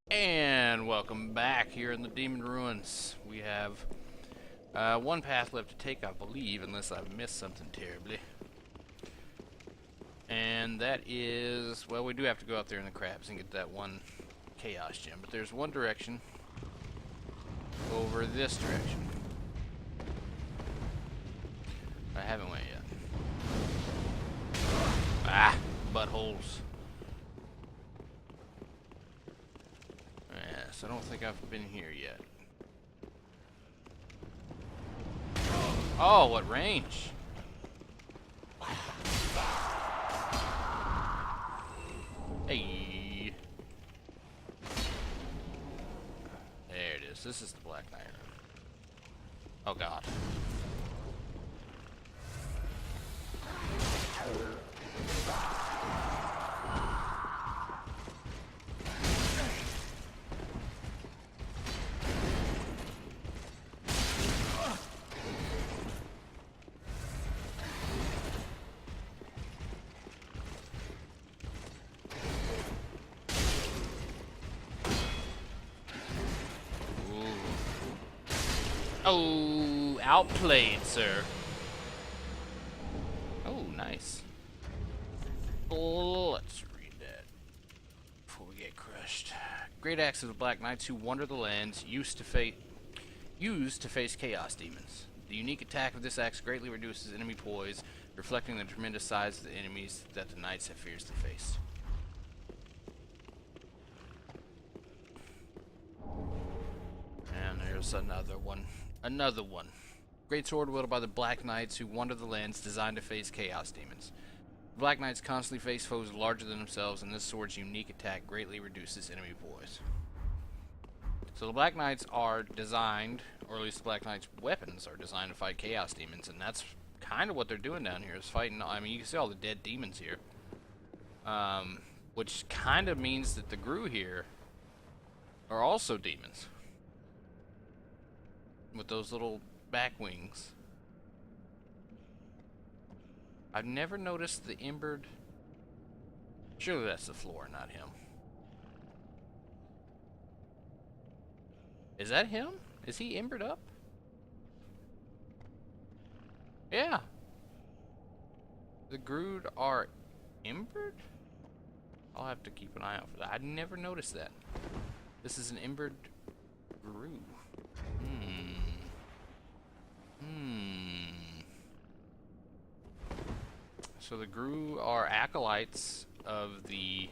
And welcome back here in the Demon Ruins. We have one path left to take, I believe, unless I've missed something terribly. And that is, well, we do have to go out there in the crabs and get that one chaos gem. But there's one direction over this direction. I haven't went yet. Ah, buttholes. Yes, I don't think I've been here yet. Oh, what range? Hey. There it is. This is the Black Knight. Oh god. Oh, outplayed, sir. Oh, nice. Let's read that before we get crushed. Great axe of the Black Knights who wander the lands, used to face chaos demons. The unique attack of this axe greatly reduces enemy poise, reflecting the tremendous size of the enemies that the knights have fiercely faced. And there's another one. Another one. Great sword wielded by the Black Knights who wander the lands, designed to face chaos demons. The Black Knights constantly face foes larger than themselves, and this sword's unique attack greatly reduces enemy poise. So the Black Knights are designed, or at least the Black Knights' weapons are designed to fight chaos demons, and that's kind of what they're doing down here, is fighting. I mean, you can see all the dead demons here. Which kind of means that the Ghru here are also demons. With those little back wings. I've never noticed the Embered. Surely that's the floor, not him. Is that him? Is he embered up? Yeah. The Ghru are embered? I'll have to keep an eye out for that. I never noticed that. This is an embered Ghru. So the Ghru are acolytes of the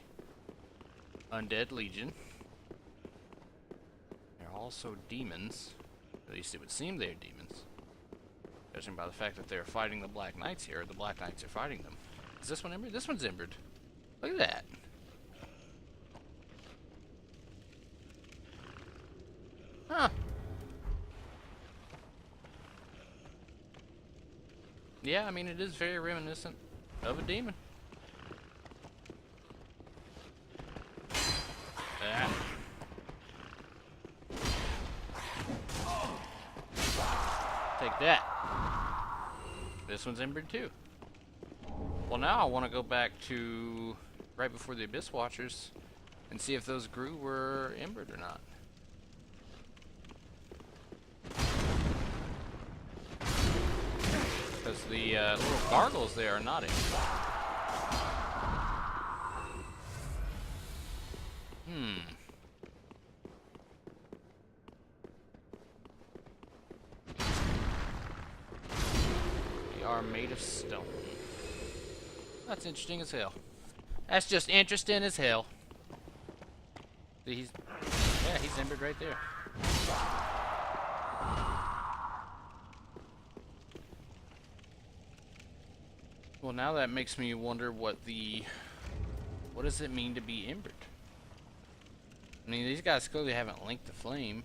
Undead Legion. They're also demons. At least it would seem they're demons. Judging by the fact that they're fighting the Black Knights here, or the Black Knights are fighting them. Is this one embered? This one's embered. Look at that. Huh. Yeah, I mean, it is very reminiscent of a demon. Ah. Take that. This one's embered too. Well, now I want to go back to right before the Abyss Watchers and see if those Ghru were embered or not. Because the little gargles there are not in. They are made of stone. That's interesting as hell. That's just interesting as hell. Yeah, he's embered right there. Well, now that makes me wonder what does it mean to be embered? I mean, these guys clearly haven't linked the flame.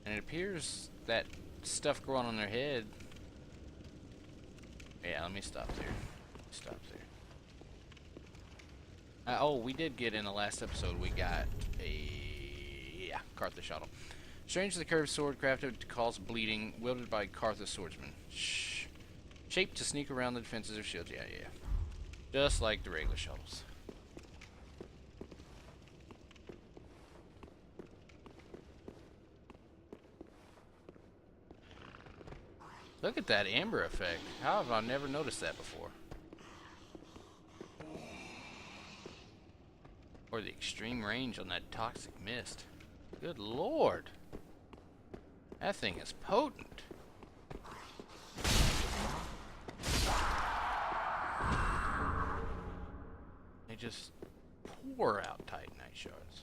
And it appears that stuff growing on their head. Yeah, let me stop there. Stop there. Oh, we did get in the last episode, we got a Carthage shuttle. Strangely curved sword crafted to cause bleeding, wielded by Carthage swordsman. Shaped to sneak around the defenses or shields. Yeah, yeah. Just like the regular shuttles. Look at that amber effect. How have I never noticed that before? Or the extreme range on that toxic mist. Good lord. That thing is potent. They just pour out Titanite shards.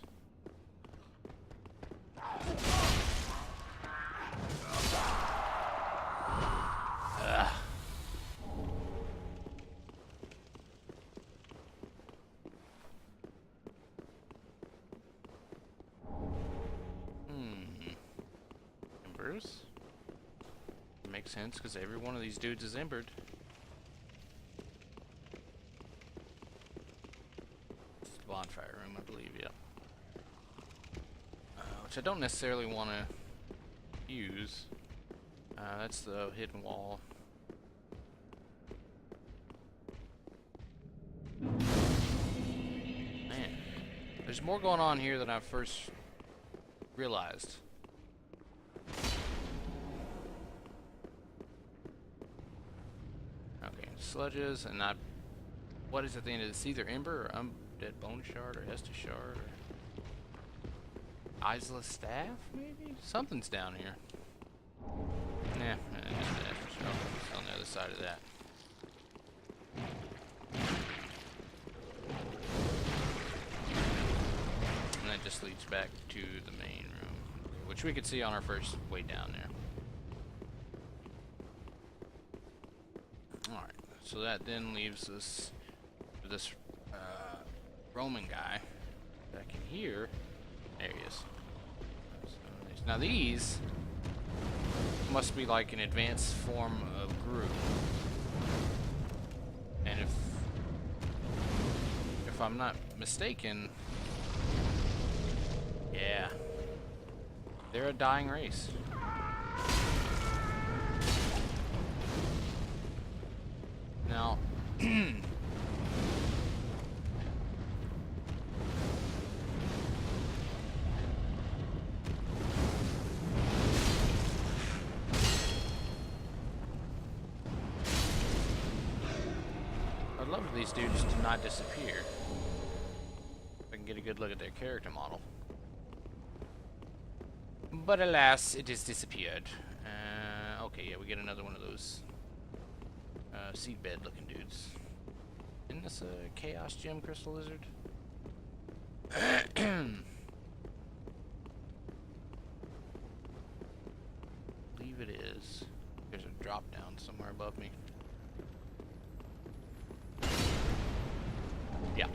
Ugh. Embers? Makes sense because every one of these dudes is embered. It's the bonfire room, I believe, yeah. Which I don't necessarily want to use. That's the hidden wall. Man, there's more going on here than I first realized. Okay, sludges, and not. What is at the end of this? Either Ember or Undead Bone Shard or Estus Shard or Isla Staff, maybe? Something's down here. Nah, just the Estus Shard. It's on the other side of that. And that just leads back to the main room, which we could see on our first way down there. Alright, so that then leaves us with this Roman guy back in here. There he is. So now these must be like an advanced form of Ghru. And if I'm not mistaken, yeah, they're a dying race. Now, I'd love for these dudes to not disappear. If I can get a good look at their character model. But alas, it has disappeared. Okay, yeah, we get another one of those seedbed looking dudes. Isn't this a Chaos Gem Crystal Lizard? Believe it is. There's a drop down somewhere above me. Yeah.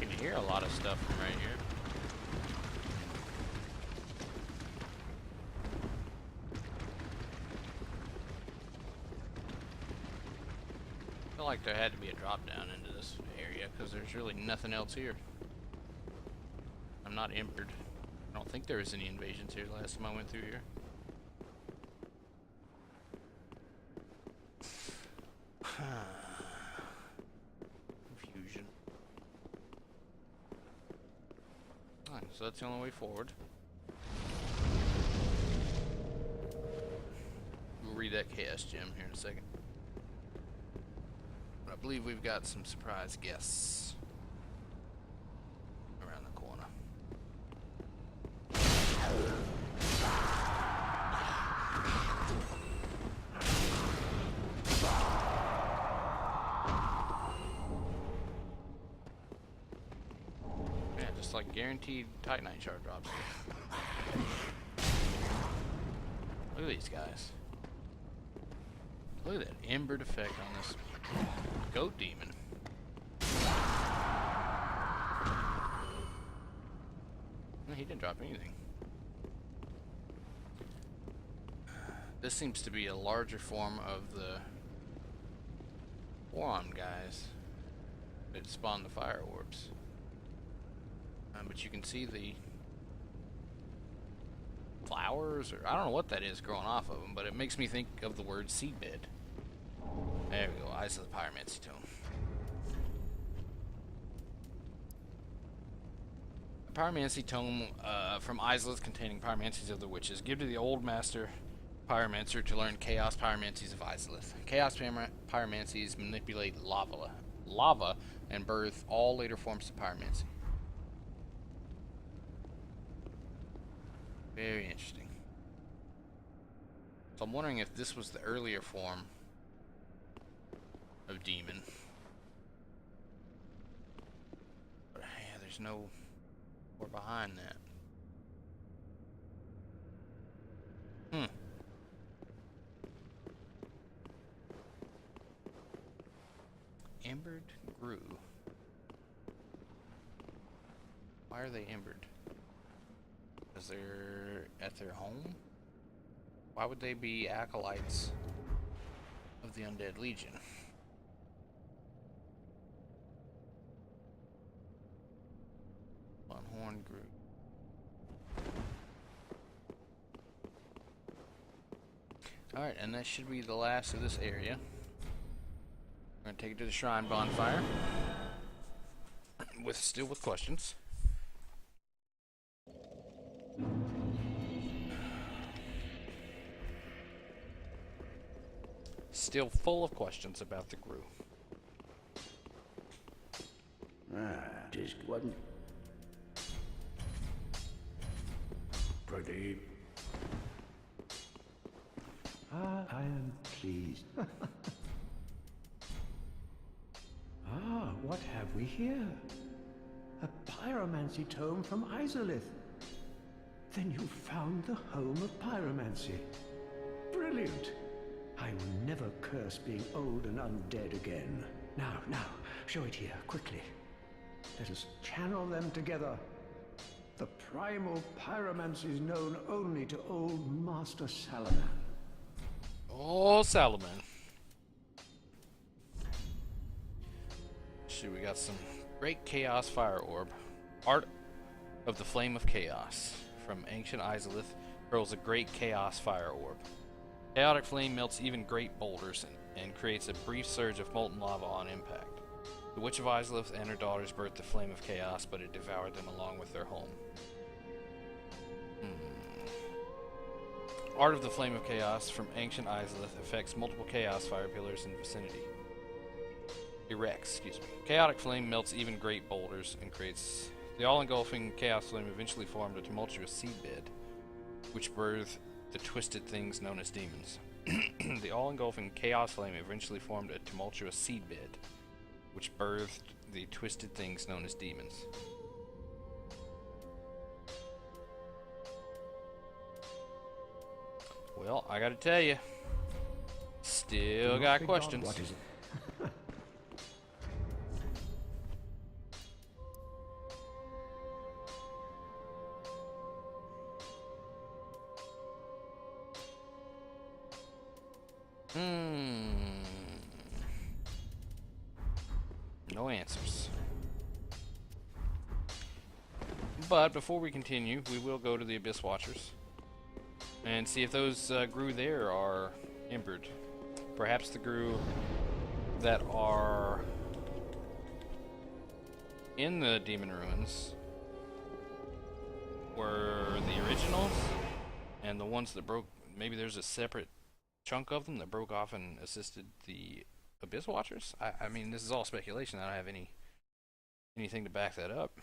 You can hear a lot of stuff from right here. I feel like there had to be a drop down into this area because there's really nothing else here. I'm not embered. I don't think there was any invasions here last time I went through here. Confusion. Alright, so that's the only way forward. We'll read that Chaos Gem here in a second. But I believe we've got some surprise guests around the corner. Yeah, just like guaranteed Titanite shard drops. Look at these guys. Look at that embered effect on this goat demon. No, he didn't drop anything. This seems to be a larger form of the forearm guys. It spawned the fire orbs. But you can see the flowers, or I don't know what that is growing off of them, but it makes me think of the word seedbed. There we go, Eyes of the Pyromancy Tome. A Pyromancy Tome from Islith containing pyromancies of the witches. Give to the old master pyromancer to learn chaos pyromancies of Islith. Chaos pyromancies manipulate lava and birth all later forms of pyromancy. Very interesting. So I'm wondering if this was the earlier form of demon. But yeah, there's no more behind that. Embered Ghru. Why are they embered? Because they're at their home? Why would they be acolytes of the Undead Legion? Horn Ghru. Alright, and that should be the last of this area. We're gonna take it to the shrine bonfire. Still with questions. Still full of questions about the Ghru. Just wasn't. Pradeep. I am pleased. What have we here? A pyromancy tome from Izalith. Then you found the home of pyromancy. Brilliant! I will never curse being old and undead again. Now, show it here, quickly. Let us channel them together. The primal pyromancies known only to old Master Salaman. Oh, Salaman. Shoot, we got some great chaos fire orb. Art of the Flame of Chaos. From ancient Izalith hurls a great chaos fire orb. Chaotic flame melts even great boulders and creates a brief surge of molten lava on impact. The Witch of Izalith and her daughters birthed the Flame of Chaos, but it devoured them along with their home. Art of the Flame of Chaos from ancient Izalith affects multiple chaos fire pillars in the vicinity. Chaotic flame melts even great boulders and creates... The all-engulfing chaos flame eventually formed a tumultuous seedbed, which birthed the twisted things known as demons. The all-engulfing chaos flame eventually formed a tumultuous seedbed, which birthed the twisted things known as demons. Well, I gotta tell you, still got questions. What is it? No answers. But before we continue, we will go to the Abyss Watchers and see if those Ghru there are embered. Perhaps the Ghru that are in the Demon Ruins were the originals, and the ones that broke, maybe there's a separate chunk of them that broke off and assisted the Abyss Watchers? I mean, this is all speculation. I don't have anything to back that up.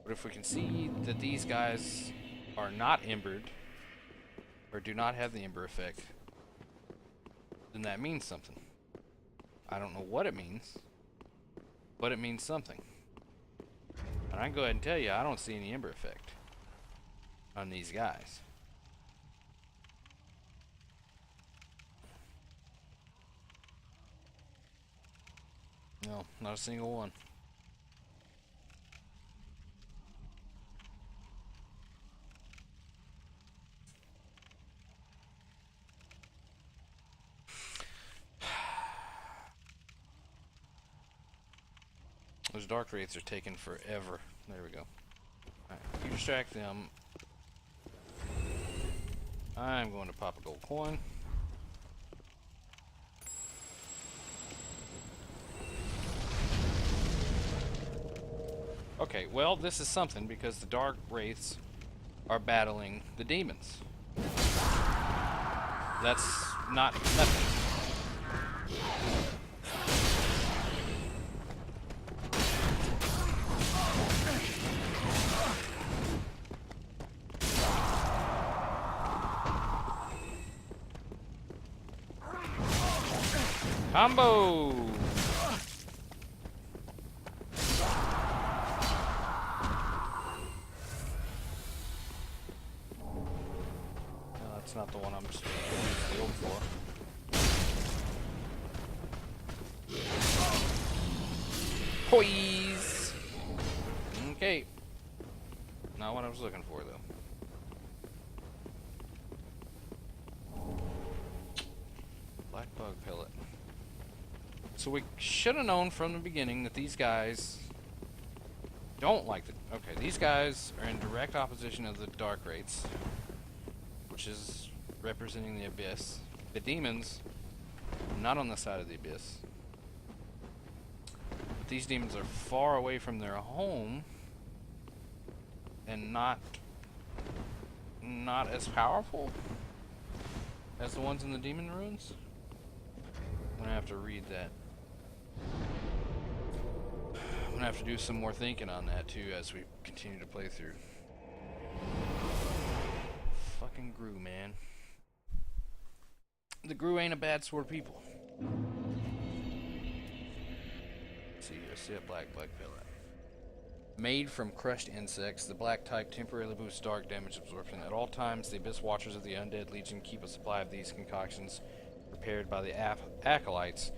But if we can see that these guys are not embered, or do not have the ember effect, then that means something. I don't know what it means, but it means something. And I can go ahead and tell you, I don't see any ember effect on these guys. No, not a single one. Those dark wraiths are taking forever. There we go. Alright, you distract them. I'm going to pop a gold coin. Okay, well, this is something because the dark wraiths are battling the demons. That's not nothing. Combo! No, that's not the one I'm supposed to use the ult for. Poise! Okay. Not what I was looking for, though. Black bug pellet. So we should have known from the beginning that these guys don't like the... Okay, these guys are in direct opposition of the dark wraiths, which is representing the abyss. The demons, not on the side of the abyss. But these demons are far away from their home and not as powerful as the ones in the demon ruins. I'm gonna have to read that. I'm gonna have to do some more thinking on that too as we continue to play through. Fucking Ghru, man. The Ghru ain't a bad sort of people. Let's see here, see a black bug pellet. Made from crushed insects, the black type temporarily boosts dark damage absorption. At all times, the Abyss Watchers of the Undead Legion keep a supply of these concoctions prepared by the Acolytes.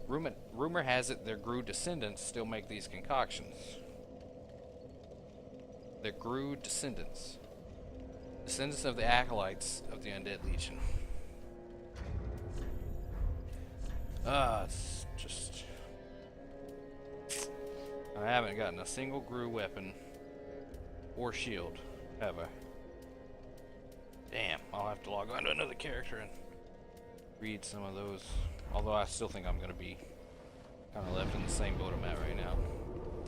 Rumor has it their Ghru descendants still make these concoctions. The Ghru descendants. Descendants of the Acolytes of the Undead Legion. It's just... I haven't gotten a single Ghru weapon or shield, have I? Damn, I'll have to log on to another character and read some of those. Although I still think I'm going to be kind of left in the same boat I'm at right now.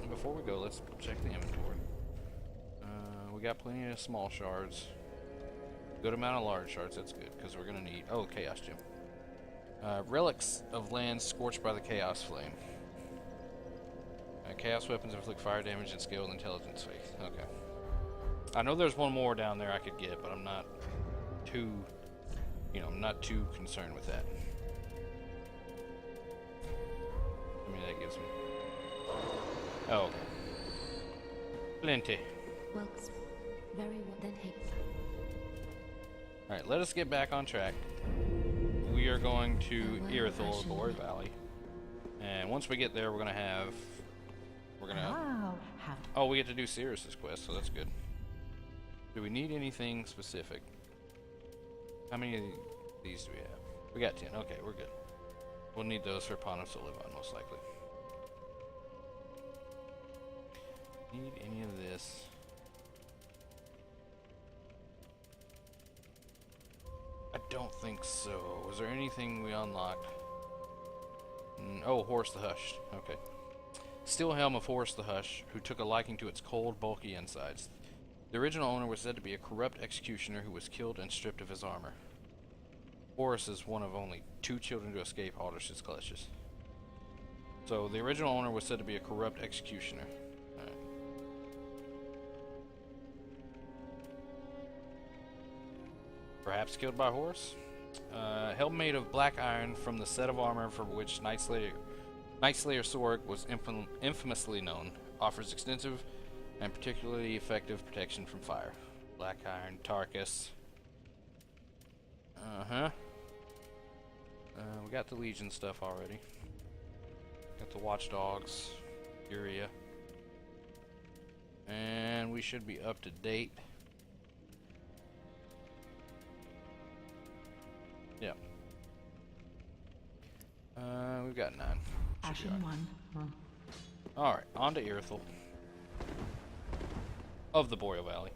And before we go, let's check the inventory. We got plenty of small shards. Good amount of large shards, that's good, because we're going to need... Oh, Chaos Gem. Relics of lands scorched by the Chaos Flame. Chaos weapons inflict fire damage and scale with intelligence faith. Okay. I know there's one more down there I could get, but I'm not too... You know, I'm not too concerned with that. I mean, that gives me... Oh. Plenty. Well, very well then. Hey. Alright, let us get back on track. We are going to Irithyll, Glory Valley. And once we get there, we're going to have... We're going to... Oh, we get to do Sirris' quest, so that's good. Do we need anything specific? How many of these do we have? We got 10. Okay, we're good. We'll need those for Panos to live on, most likely. Need any of this? I don't think so. Was there anything we unlocked? Oh, Horus the Hushed. Okay. Steel helm of Horus the Hushed, who took a liking to its cold, bulky insides. The original owner was said to be a corrupt executioner who was killed and stripped of his armor. Horus is one of only 2 children to escape Aldrich's clutches. So, the original owner was said to be a corrupt executioner. Alright. Perhaps killed by Horus? Helm made of black iron from the set of armor for which Nightslayer Sorg was infamously known. Offers extensive and particularly effective protection from fire. Black iron, Tarkus. We got the Legion stuff already. Got the Watchdogs, Furia. And we should be up to date. Yeah. We've got 9. Ashen one. Huh. Alright, on to Irithyll. Of the Boreal Valley.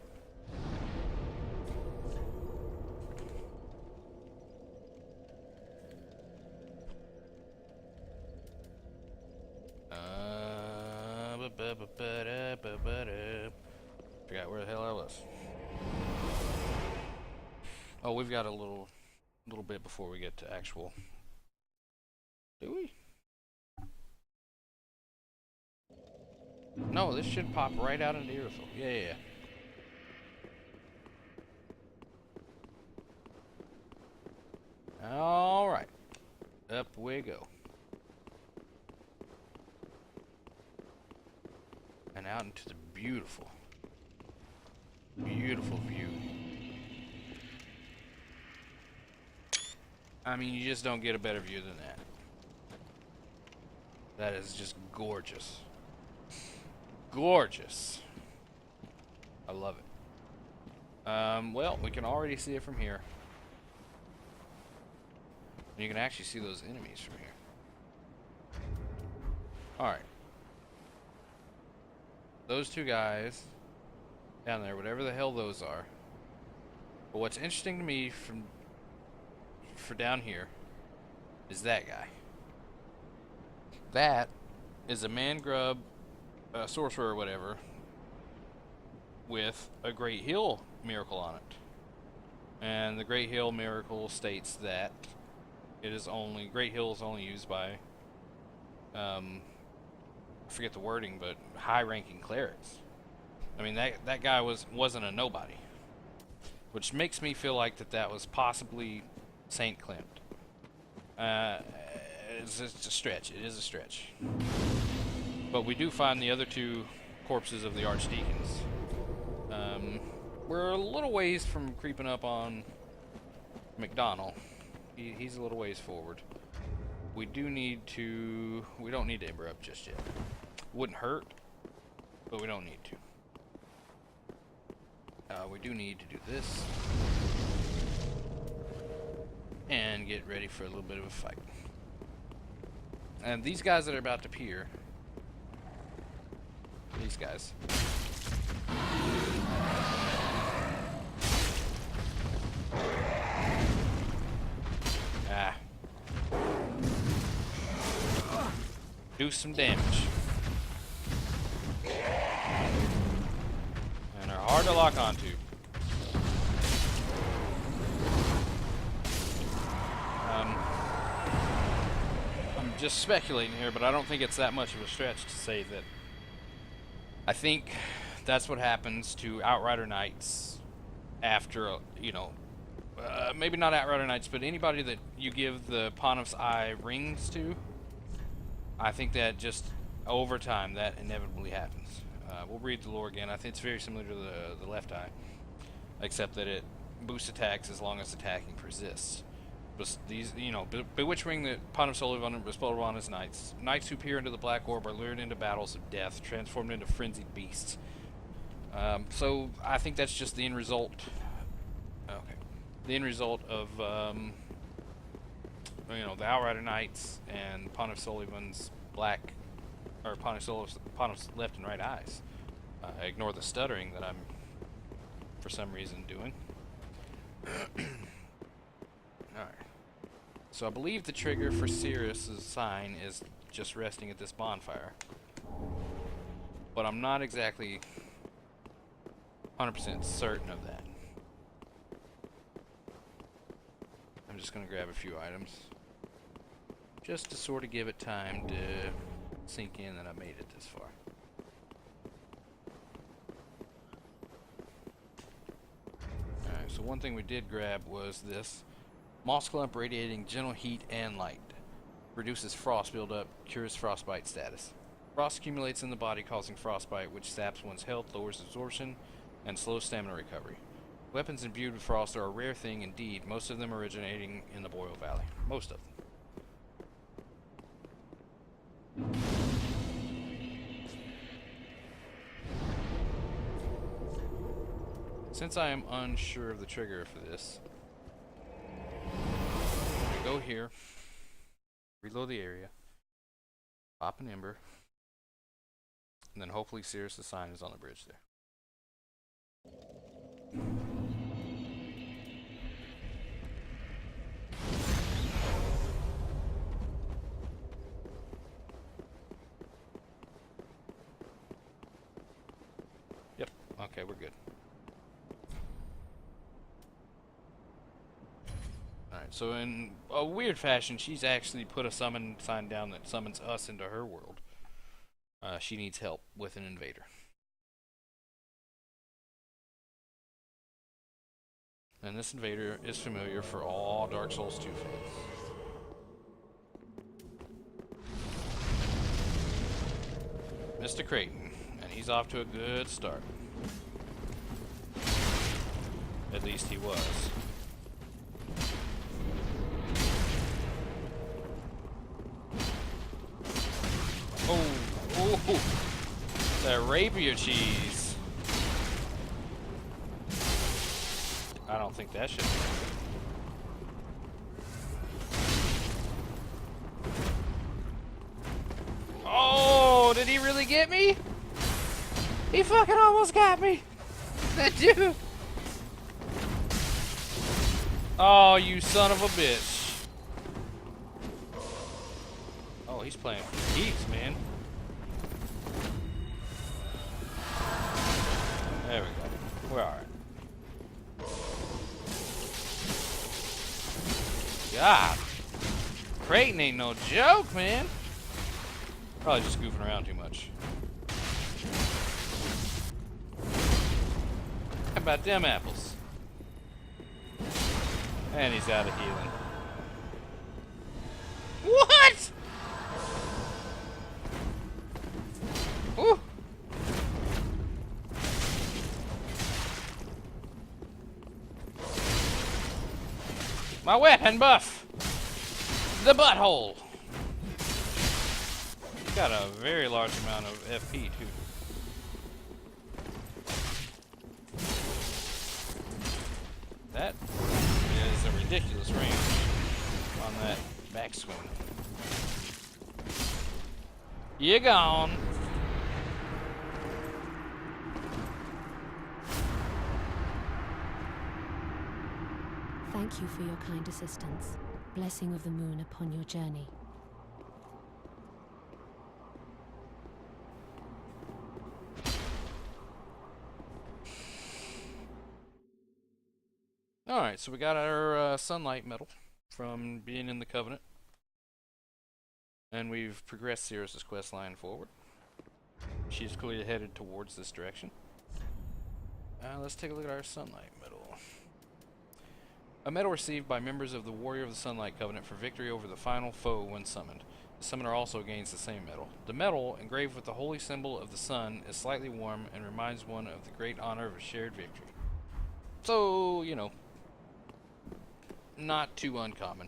Forgot where the hell I was. Oh, we've got a little bit before we get to actual. Do we? No, this should pop right out into Irithyll. Yeah. Alright. Up we go. And out into the beautiful view. I mean, you just don't get a better view than that. That is just gorgeous. Gorgeous. I love it. Well, we can already see it from here. And you can actually see those enemies from here. Alright. Those two guys down there, whatever the hell those are. But what's interesting to me for down here is that guy. That is a man grub, sorcerer or whatever, with a Great Hill miracle on it. And the Great Hill miracle states that Great Hill is only used by, I forget the wording, but high-ranking clerics. I mean, that guy wasn't a nobody, which makes me feel like that was possibly Saint Klimt. It's a stretch. It is a stretch. But we do find the other two corpses of the archdeacons. We're a little ways from creeping up on McDonald. He's a little ways forward. We don't need to ember up just yet. Wouldn't hurt, but we don't need to. We do need to do this. And get ready for a little bit of a fight. And these guys that are about to appear, these guys. Do some damage. And are hard to lock onto. I'm just speculating here, but I don't think it's that much of a stretch to say that I think that's what happens to Outrider Knights after, maybe not Outrider Knights, but anybody that you give the Pontiff's Eye rings to. I think that just over time that inevitably happens. We'll read the lore again. I think it's very similar to the left eye, except that it boosts attacks as long as attacking persists. But these, bewitch ring the Pontiff Sullivan and bestowed upon his knights. Knights who peer into the black orb are lured into battles of death, transformed into frenzied beasts. So I think that's just the end result. Okay, the end result of the Outrider Knights and Pontiff Sullivan's Pontiff's left and right eyes. Ignore the stuttering that I'm, for some reason, doing. Alright. So I believe the trigger for Sirris' sign is just resting at this bonfire. But I'm not exactly 100% certain of that. I'm just going to grab a few items. Just to sort of give it time to sink in that I made it this far. Alright, so one thing we did grab was this. Moss Clump radiating gentle heat and light. Reduces frost buildup, cures frostbite status. Frost accumulates in the body causing frostbite, which saps one's health, lowers absorption, and slows stamina recovery. Weapons imbued with frost are a rare thing indeed, most of them originating in the Boreal Valley. Most of them. Since I am unsure of the trigger for this, I go here, reload the area, pop an ember, And then hopefully Sirris' sign is on the bridge there. Yep, okay, we're good. Alright, so in a weird fashion, she's actually put a summon sign down that summons us into her world. She needs help with an invader. And this invader is familiar for all Dark Souls 2 fans. Mr. Creighton, and he's off to a good start. At least he was. Oh, that rapier cheese. I don't think that should. Oh, did he really get me? He fucking almost got me. That dude. Oh, you son of a bitch. Oh, he's playing for keeps, man. There we go. We're alright. God. Creighton ain't no joke, man. Probably just goofing around too much. How about them apples? And he's out of healing. What? Ooh. My weapon buff. The butthole. Got a very large amount of FP too. That is a ridiculous range on that backswing. You're gone. Thank you for your kind assistance. Blessing of the moon upon your journey. Alright, so we got our sunlight medal from being in the Covenant. And we've progressed Sirris' quest line forward. She's clearly headed towards this direction. Let's take a look at our sunlight medal. A medal received by members of the Warrior of the Sunlight Covenant for victory over the final foe when summoned. The summoner also gains the same medal. The medal, engraved with the holy symbol of the sun, is slightly warm and reminds one of the great honor of a shared victory. So, you know, not too uncommon.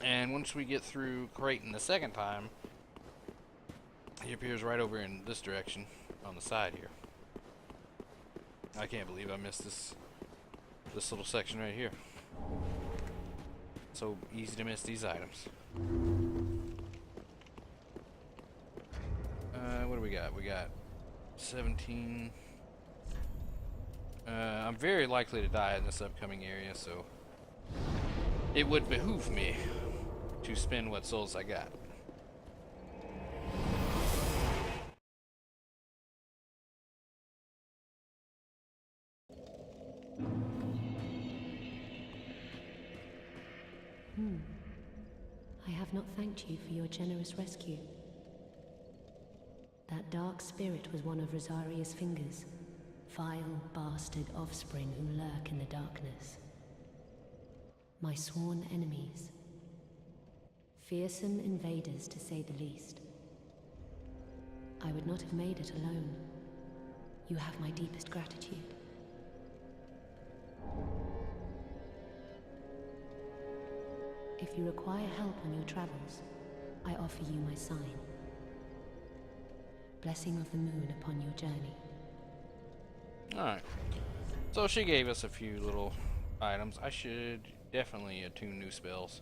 And once we get through Creighton the second time, he appears right over in this direction on the side here. I can't believe I missed this little section right here. So easy to miss these items. What do we got? We got 17. I'm very likely to die in this upcoming area, so it would behoove me to spend what souls I got. I have not thanked you for your generous rescue. That dark spirit was one of Rosaria's fingers. Vile bastard offspring who lurk in the darkness. My sworn enemies. Fearsome invaders, to say the least. I would not have made it alone. You have my deepest gratitude. If you require help on your travels, I offer you my sign. Blessing of the moon upon your journey. Alright. So she gave us a few little items. I should definitely attune new spells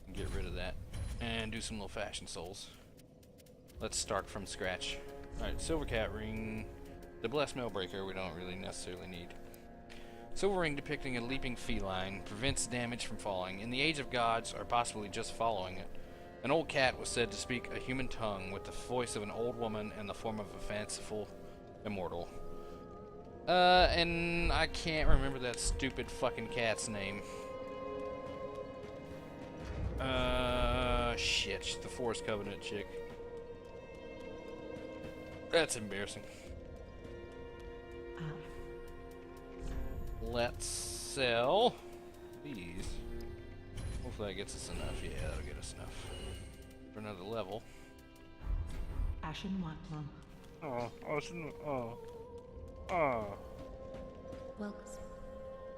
and get rid of that. And do some little fashion souls. Let's start from scratch. Alright, Silver Cat Ring. The Blessed Mailbreaker we don't really necessarily need. Silver Ring depicting a leaping feline prevents damage from falling. In the Age of Gods, or possibly just following it, an old cat was said to speak a human tongue with the voice of an old woman and the form of a fanciful immortal. And I can't remember that stupid fucking cat's name. Shit, the Forest Covenant chick. That's embarrassing. Let's sell these. Hopefully that gets us enough. Yeah, that'll get us enough for another level. Ashen Watlam. Well,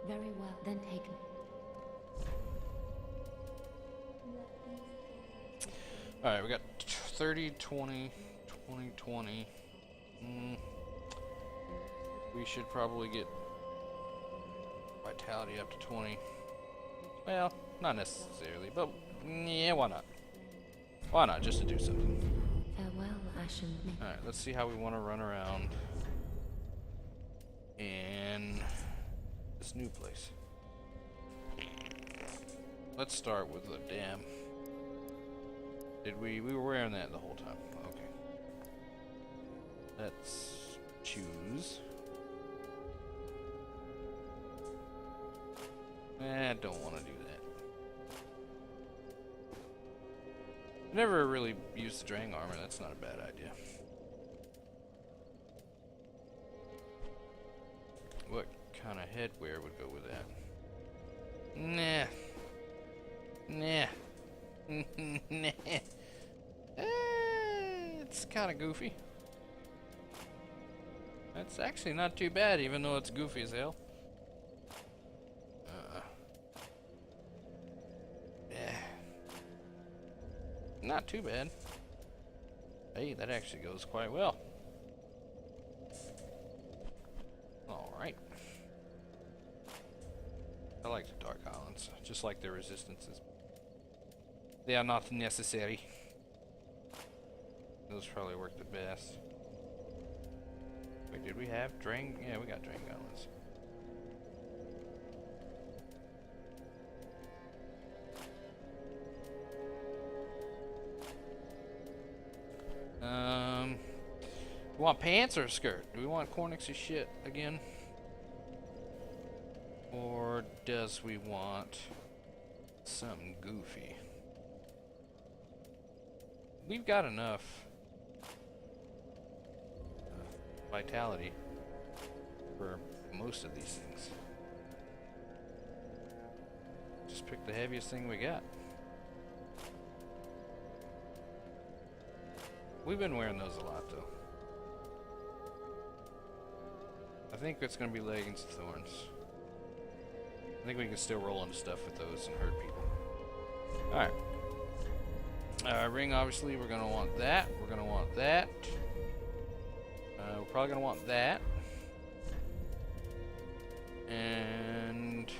very well, then taken. Alright, we got 30, 20, 20, 20. We should probably get vitality up to 20. Well, not necessarily, but yeah, why not? Why not, just to do something. Farewell, Ashen. Alright, let's see how we want to run around in this new place. Let's start with the dam. We were wearing that the whole time. Okay. Let's choose. I don't want to do that. Never really used the Drang armor. That's not a bad idea. What kind of headwear would go with that? Nah. Nah. It's kind of goofy. That's actually not too bad, even though it's goofy as hell. Not too bad. Hey, that actually goes quite well. Alright. I like the Dark Islands, just like their resistances. They are not necessary. Those probably work the best. Wait, did we have Drang? Yeah, we got Drang Islands. We want pants or a skirt? Do we want Cornix's shit again? Or does we want something goofy? We've got enough vitality for most of these things. Just pick the heaviest thing we got. We've been wearing those a lot, though. I think it's going to be leggings and thorns. I think we can still roll into stuff with those and hurt people. Alright. Ring, obviously, we're going to want that. We're going to want that. We're probably going to want that. And...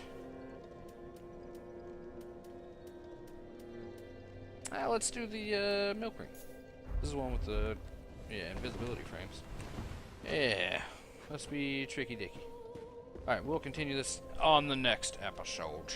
let's do the milk ring. This is the one with the, invisibility frames. Yeah, must be tricky dicky. Alright, we'll continue this on the next episode.